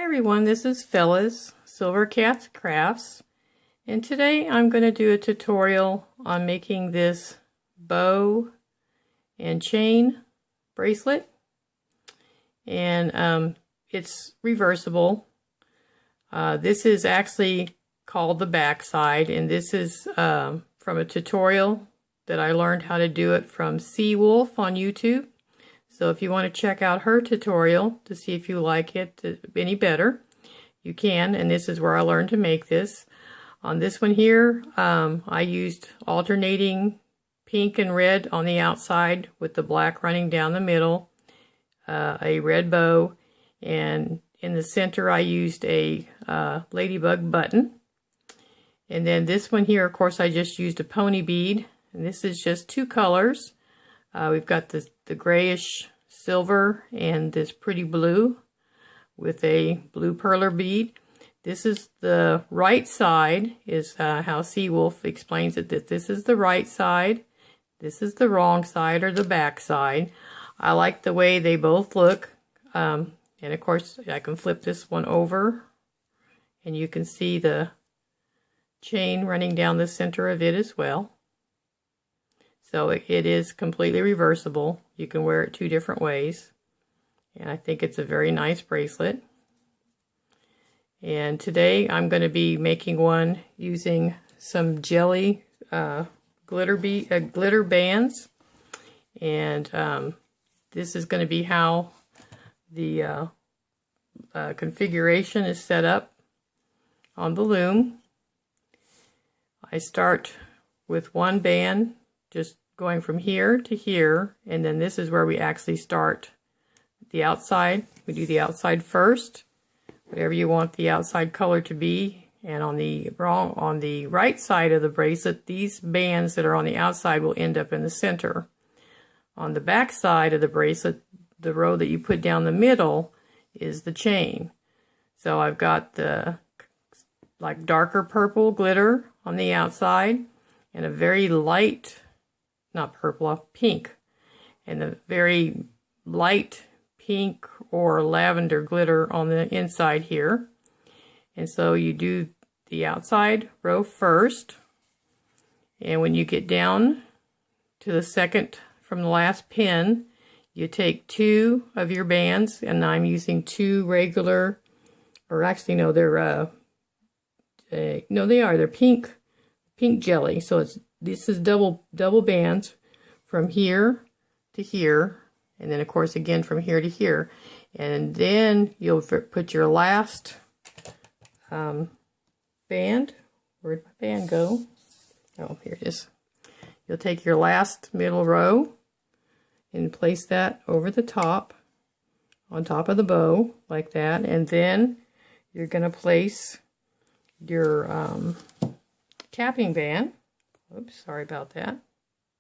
everyone, this is Phyllis, Silver Cats Crafts, and today I'm going to do a tutorial on making this bow and chain bracelet, and it's reversible. This is actually called the back side, and this is from a tutorial that I learned how to do it from Sea Wolfe on YouTube. So if you want to check out her tutorial to see if you like it any better, you can. And this is where I learned to make this. On this one here, I used alternating pink and red on the outside with the black running down the middle, a red bow, and in the center I used a ladybug button. And then this one here, of course, I just used a pony bead. And this is just two colors. We've got the grayish silver and this pretty blue with a blue perler bead. This is the right side, is how Sea Wolfe explains it, that this is the right side, this is the wrong side or the back side. I like the way they both look, and of course I can flip this one over and you can see the chain running down the center of it as well. So it is completely reversible. You can wear it two different ways. And I think it's a very nice bracelet. And today I'm going to be making one using some jelly glitter bands. And this is going to be how the configuration is set up on the loom. I start with one band, just going from here to here, and then this is where we actually start the outside. We do the outside first, whatever you want the outside color to be. And on the right side of the bracelet, these bands that are on the outside will end up in the center. On the back side of the bracelet, the row that you put down the middle is the chain. So I've got the like darker purple glitter on the outside and a very light, not purple, pink, and a very light pink or lavender glitter on the inside here. And so you do the outside row first, and when you get down to the second from the last pin, you take two of your bands, and I'm using two regular, or actually no, they're they're pink jelly. So this is double bands from here to here, and then of course again from here to here, and then you'll put your last band. Where'd my band go? Oh, here it is. You'll take your last middle row and place that over the top, on top of the bow like that, and then you're going to place your capping band. Oops, sorry about that.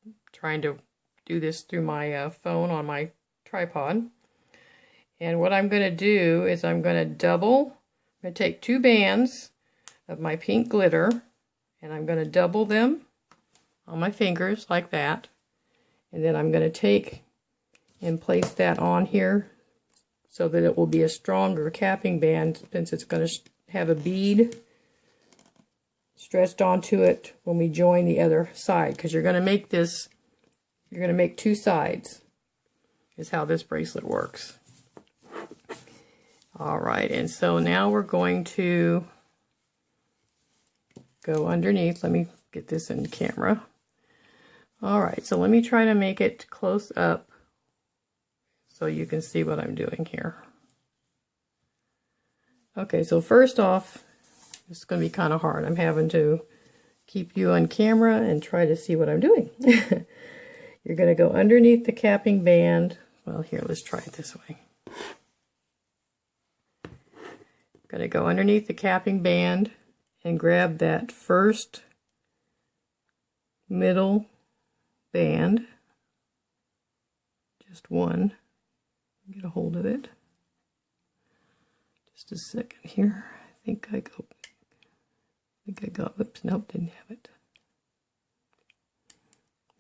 I'm trying to do this through my phone on my tripod. And what I'm going to do is I'm going to take two bands of my pink glitter, and I'm going to double them on my fingers like that. And then I'm going to take and place that on here so that it will be a stronger capping band, since it's going to have a bead stretched onto it when we join the other side, because you're going to make this, you're going to make two sides, is how this bracelet works. All right, and so now we're going to go underneath. Let me get this in camera. All right, so let me try to make it close up so you can see what I'm doing here. Okay, so first off, it's going to be kind of hard. I'm having to keep you on camera and try to see what I'm doing. You're going to go underneath the capping band. Well, here, let's try it this way. Going to go underneath the capping band and grab that first middle band. Just one. Get a hold of it. Just a second here. I think I got, whoops, nope, didn't have it.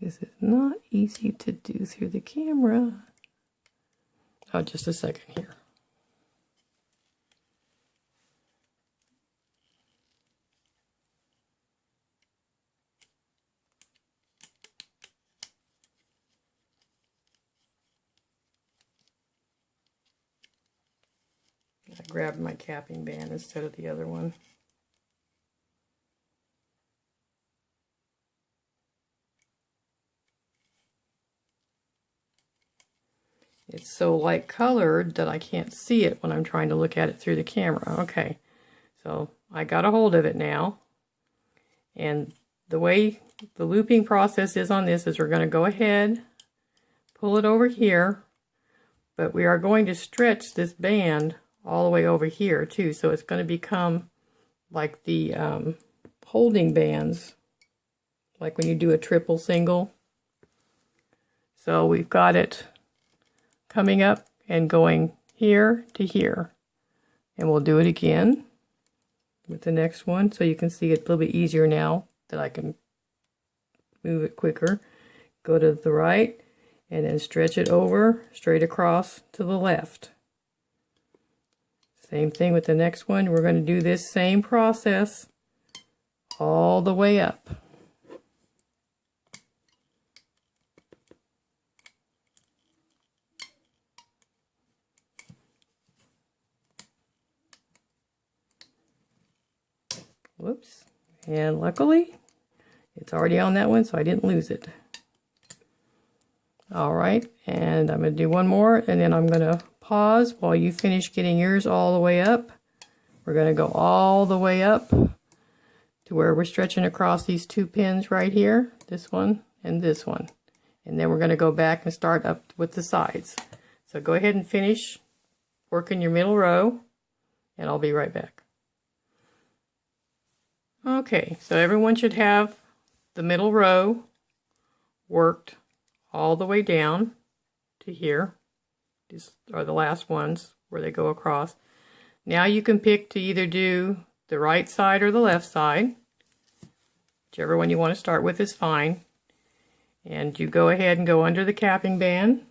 This is not easy to do through the camera. Oh, just a second here. grabbed my capping band instead of the other one. It's so light colored that I can't see it when I'm trying to look at it through the camera. Okay, so I got a hold of it now. And the way the looping process is on this is we're going to go ahead, pull it over here, but we are going to stretch this band all the way over here too. So it's going to become like the holding bands, like when you do a triple single. So we've got it coming up and going here to here, and we'll do it again with the next one so you can see it a little bit easier now that I can move it quicker. Go to the right and then stretch it over straight across to the left. Same thing with the next one. We're going to do this same process all the way up. Whoops. And luckily, it's already on that one, so I didn't lose it. Alright, and I'm going to do one more, and then I'm going to pause while you finish getting yours all the way up. We're going to go all the way up to where we're stretching across these two pins right here, this one and this one. And then we're going to go back and start up with the sides. So go ahead and finish working your middle row, and I'll be right back. Okay, so everyone should have the middle row worked all the way down to here. These are the last ones where they go across. Now you can pick to either do the right side or the left side. Whichever one you want to start with is fine. And you go ahead and go under the capping band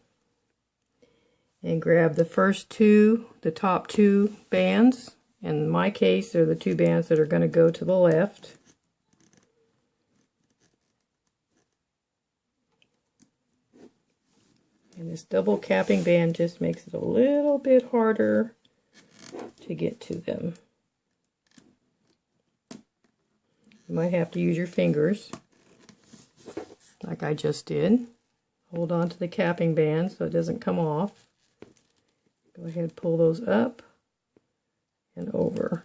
and grab the first two, the top two bands. In my case, they're the two bands that are going to go to the left. And this double capping band just makes it a little bit harder to get to them. You might have to use your fingers, like I just did. Hold on to the capping band so it doesn't come off. Go ahead and pull those up and over.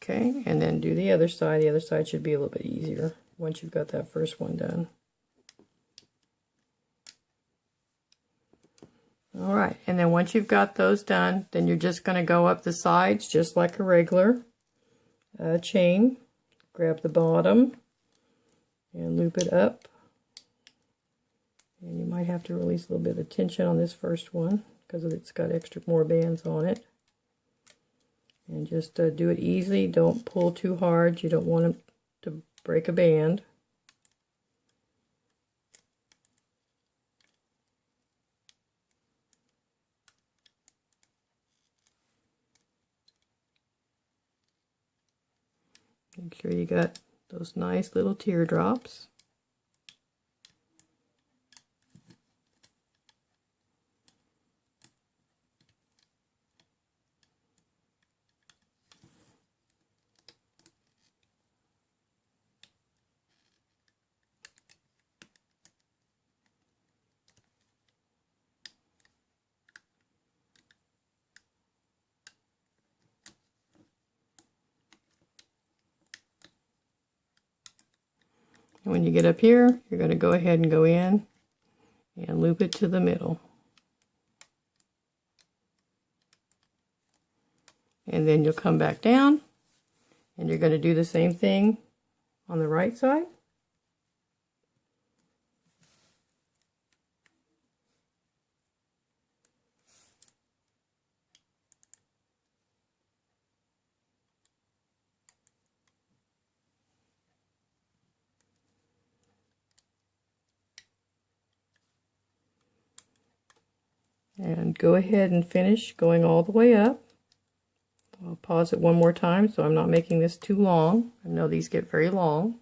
Okay, and then do the other side. The other side should be a little bit easier once you've got that first one done. Alright, and then once you've got those done, then you're just going to go up the sides just like a regular chain. Grab the bottom and loop it up. And you might have to release a little bit of tension on this first one because it's got extra more bands on it. And just do it easy. Don't pull too hard. You don't want it to break a band. Make sure you got those nice little teardrops. And when you get up here, you're going to go ahead and go in and loop it to the middle. And then you'll come back down and you're going to do the same thing on the right side. And go ahead and finish going all the way up. I'll pause it one more time so I'm not making this too long. I know these get very long.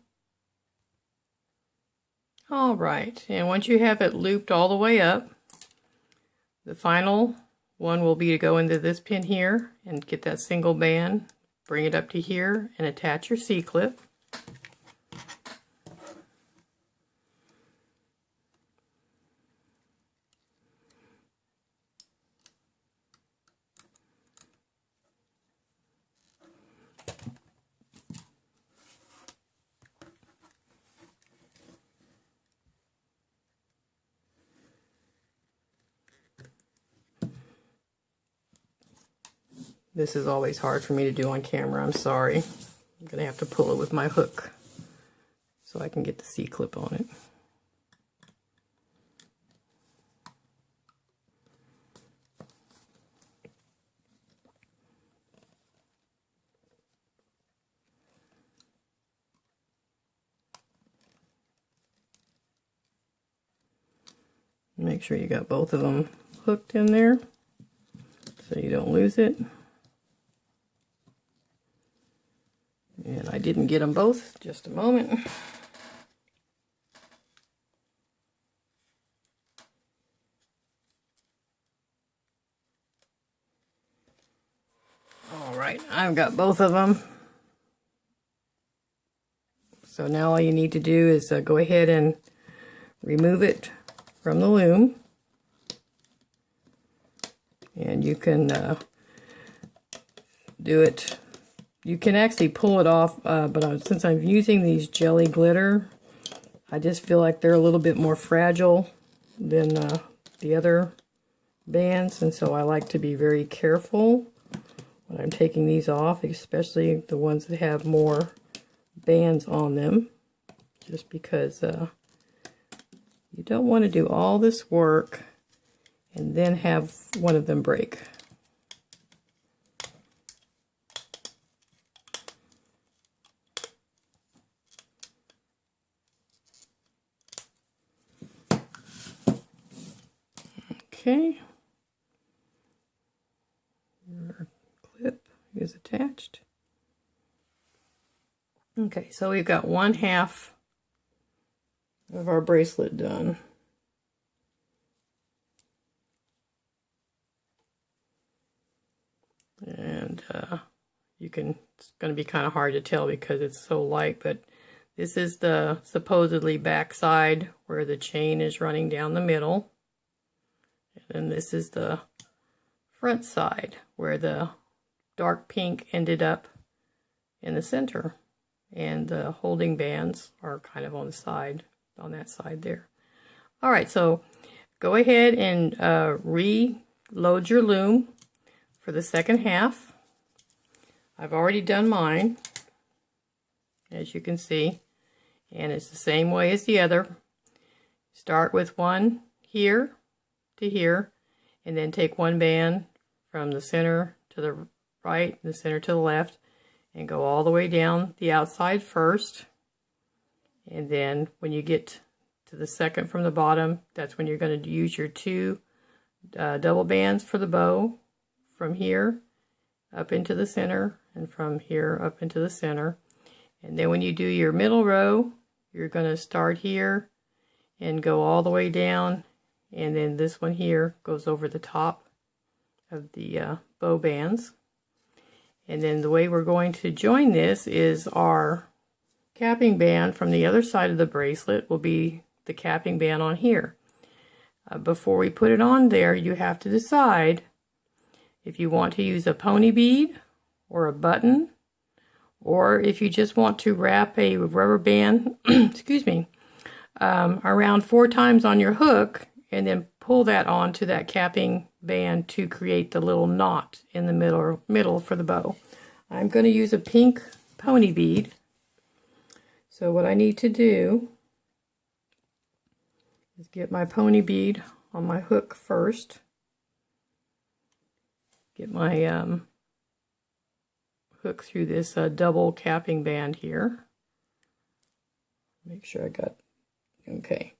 All right, and once you have it looped all the way up, the final one will be to go into this pin here and get that single band, bring it up to here, and attach your C-clip. This is always hard for me to do on camera, I'm sorry. I'm going to have to pull it with my hook so I can get the C-clip on it. Make sure you got both of them hooked in there so you don't lose it. And I didn't get them both, just a moment. All right, I've got both of them. So now all you need to do is go ahead and remove it from the loom. And you can do it. You can actually pull it off, but since I'm using these jelly glitter, I just feel like they're a little bit more fragile than the other bands, and so I like to be very careful when I'm taking these off, especially the ones that have more bands on them, just because you don't want to do all this work and then have one of them break. Okay, your clip is attached. Okay, so we've got 1/2 of our bracelet done. And it's going to be kind of hard to tell because it's so light, but this is the supposedly back side where the chain is running down the middle. And this is the front side where the dark pink ended up in the center. And the holding bands are kind of on the side, on that side there. All right, so go ahead and reload your loom for the second half. I've already done mine, as you can see, and it's the same way as the other. Start with one here to here, and then take one band from the center to the right, the center to the left, and go all the way down the outside first. And then when you get to the second from the bottom, that's when you're going to use your two double bands for the bow, from here up into the center, and from here up into the center. And then when you do your middle row, you're going to start here and go all the way down, and then this one here goes over the top of the bow bands. And then the way we're going to join this is our capping band from the other side of the bracelet will be the capping band on here. Before we put it on there, you have to decide if you want to use a pony bead or a button, or if you just want to wrap a rubber band excuse me, around 4 times on your hook and then pull that onto that capping band to create the little knot in the middle for the bow. I'm going to use a pink pony bead. So what I need to do is get my pony bead on my hook first. Get my hook through this double capping band here. Make sure I got, okay.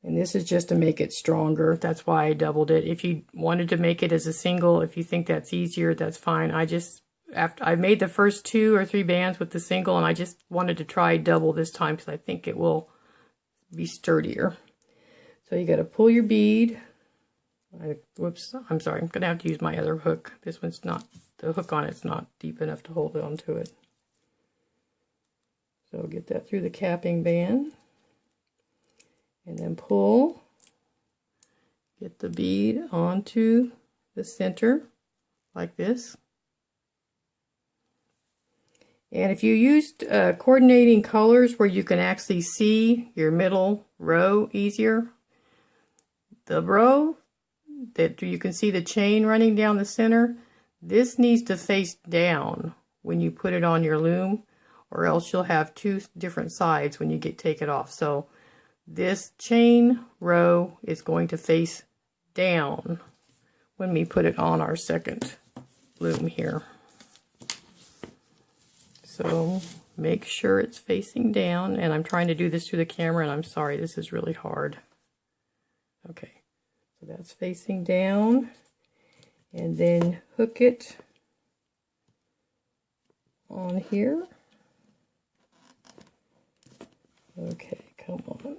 And this is just to make it stronger. That's why I doubled it. If you wanted to make it as a single, if you think that's easier, that's fine. I just after I made the first 2 or 3 bands with the single, and I just wanted to try double this time because I think it will be sturdier. So you got to pull your bead. Whoops, I'm sorry, I'm going to have to use my other hook. This one's not, the hook on it's not deep enough to hold on to it. So get that through the capping band. And then pull. Get the bead onto the center like this. And if you used coordinating colors where you can actually see your middle row easier, the row that you can see the chain running down the center, this needs to face down when you put it on your loom, or else you'll have 2 different sides when you take it off. So this chain row is going to face down when we put it on our second loom here. So make sure it's facing down, and I'm trying to do this through the camera, and I'm sorry, this is really hard. Okay, so that's facing down, and then hook it on here. Okay, come on.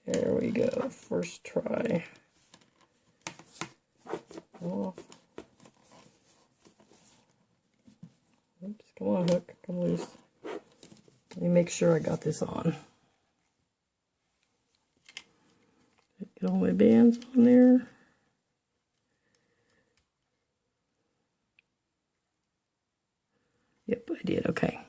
There we go, first try. Oh. Oops, come on, hook, come loose. Let me make sure I got this on. Get all my bands on there. Yep, I did, okay.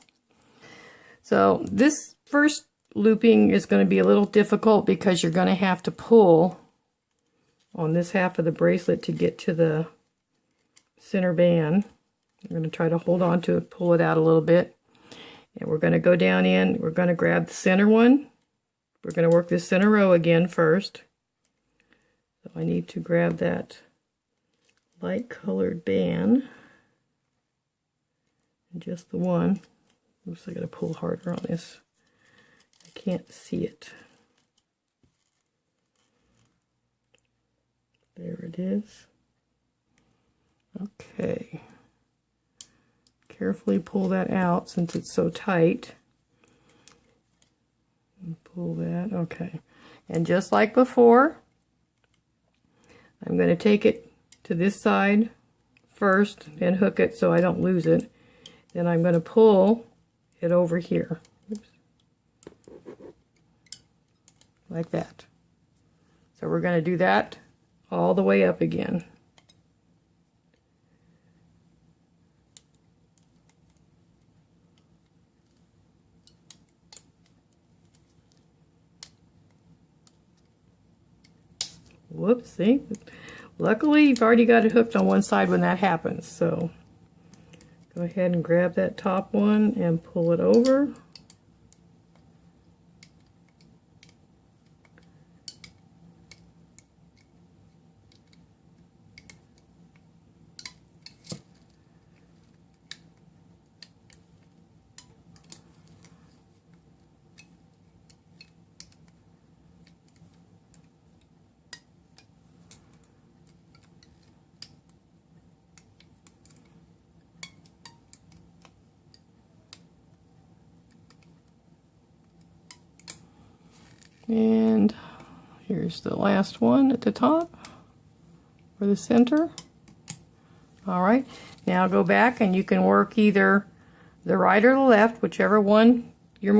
So this first looping is going to be a little difficult because you're going to have to pull on this half of the bracelet to get to the center band. I'm going to try to hold on to it, pull it out a little bit. And we're going to go down in, we're going to grab the center one. We're going to work this center row again first. So I need to grab that light colored band. And just the one. Oops, I got to pull harder on this. I can't see it. There it is. Okay. Carefully pull that out since it's so tight. And pull that, okay. And just like before, I'm going to take it to this side first and hook it so I don't lose it. Then I'm going to pull it over here. Oops. Like that. So we're going to do that all the way up again. Whoops, see? Luckily, you've already got it hooked on one side when that happens. So go ahead and grab that top one and pull it over. And here's the last one at the top for the center. All right, now go back and you can work either the right or the left, whichever one you're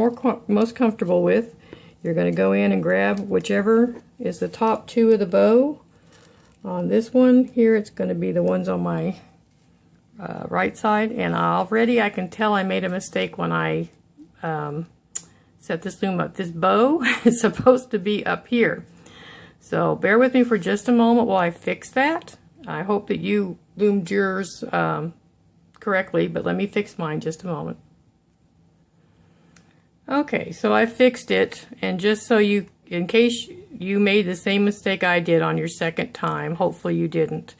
most comfortable with. You're going to go in and grab whichever is the top 2 of the bow. On this one here, it's going to be the ones on my right side, and already I can tell I made a mistake when I set this loom up. This bow is supposed to be up here. So bear with me for just a moment while I fix that. I hope that you loomed yours correctly, but let me fix mine just a moment. Okay, so I fixed it, and just so you, in case you made the same mistake I did on your second time, hopefully you didn't.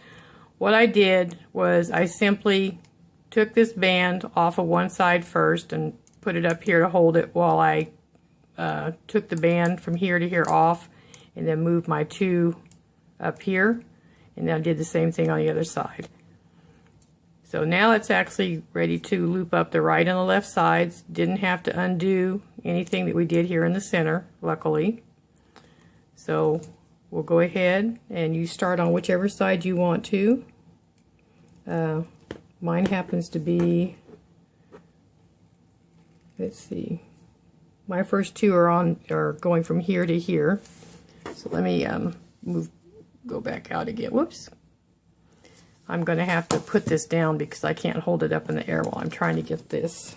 What I did was I simply took this band off of one side first and put it up here to hold it while I took the band from here to here off, and then moved my 2 up here, and then I did the same thing on the other side. So now it's actually ready to loop up the right and the left sides. Didn't have to undo anything that we did here in the center, luckily. So we'll go ahead and you start on whichever side you want to. Mine happens to be, let's see, my first two are going from here to here. So let me go back out again. Whoops. I'm going to have to put this down because I can't hold it up in the air while I'm trying to get this.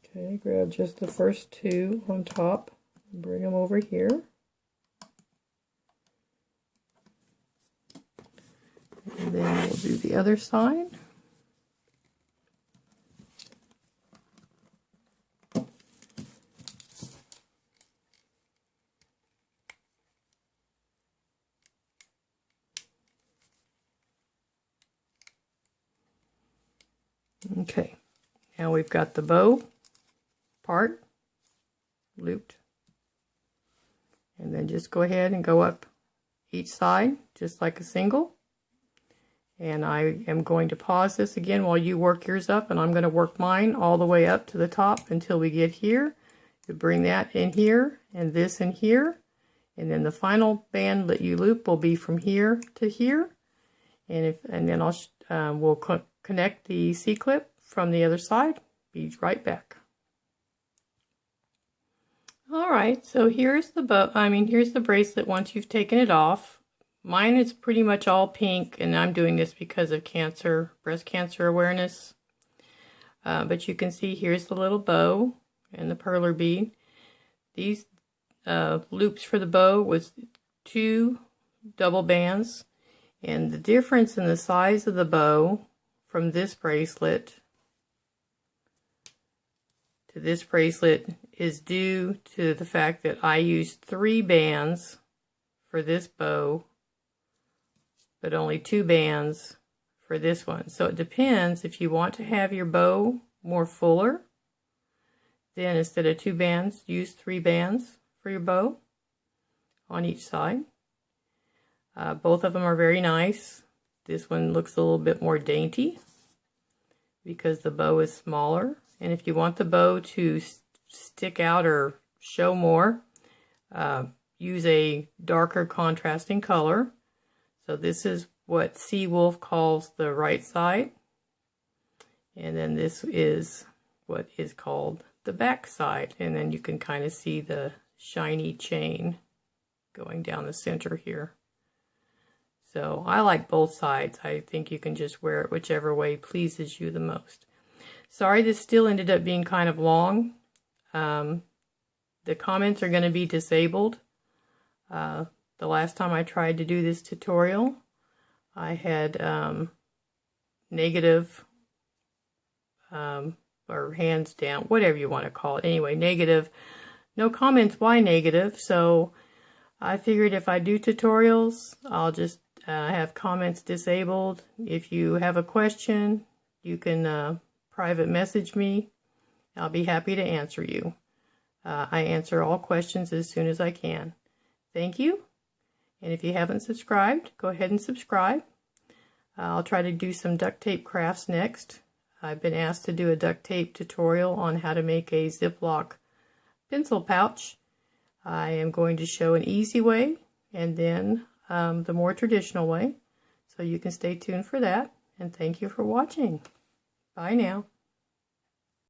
Okay, grab just the first two on top, bring them over here. And then we'll do the other side. Okay, now we've got the bow part looped, and then just go ahead and go up each side just like a single. And I am going to pause this again while you work yours up, and I'm going to work mine all the way up to the top until we get here. You bring that in here and this in here, and then the final band that you loop will be from here to here. And then we'll connect the C-clip from the other side. Be right back. All right, so here's the bracelet once you've taken it off. Mine is pretty much all pink, and I'm doing this because of breast cancer awareness. But you can see here's the little bow and the perler bead. These loops for the bow was 2 double bands, and the difference in the size of the bow from this bracelet to this bracelet is due to the fact that I used 3 bands for this bow, but only 2 bands for this one. So it depends. If you want to have your bow more fuller, then instead of 2 bands, use 3 bands for your bow on each side. Both of them are very nice. This one looks a little bit more dainty because the bow is smaller. And if you want the bow to stick out or show more, use a darker contrasting color. So this is what Sea Wolfe calls the right side. And then this is what is called the back side. And then you can kind of see the shiny chain going down the center here. So I like both sides. I think you can just wear it whichever way pleases you the most. Sorry, this still ended up being kind of long. The comments are going to be disabled. The last time I tried to do this tutorial, I had negative, or hands down, whatever you want to call it. Anyway, negative. No comments, why negative? So I figured if I do tutorials, I'll just have comments disabled. If you have a question, you can private message me. I'll be happy to answer you. I answer all questions as soon as I can. Thank you. And if you haven't subscribed, go ahead and subscribe. I'll try to do some duct tape crafts next. I've been asked to do a duct tape tutorial on how to make a Ziploc pencil pouch. I am going to show an easy way and then the more traditional way. So you can stay tuned for that. And thank you for watching. Bye now.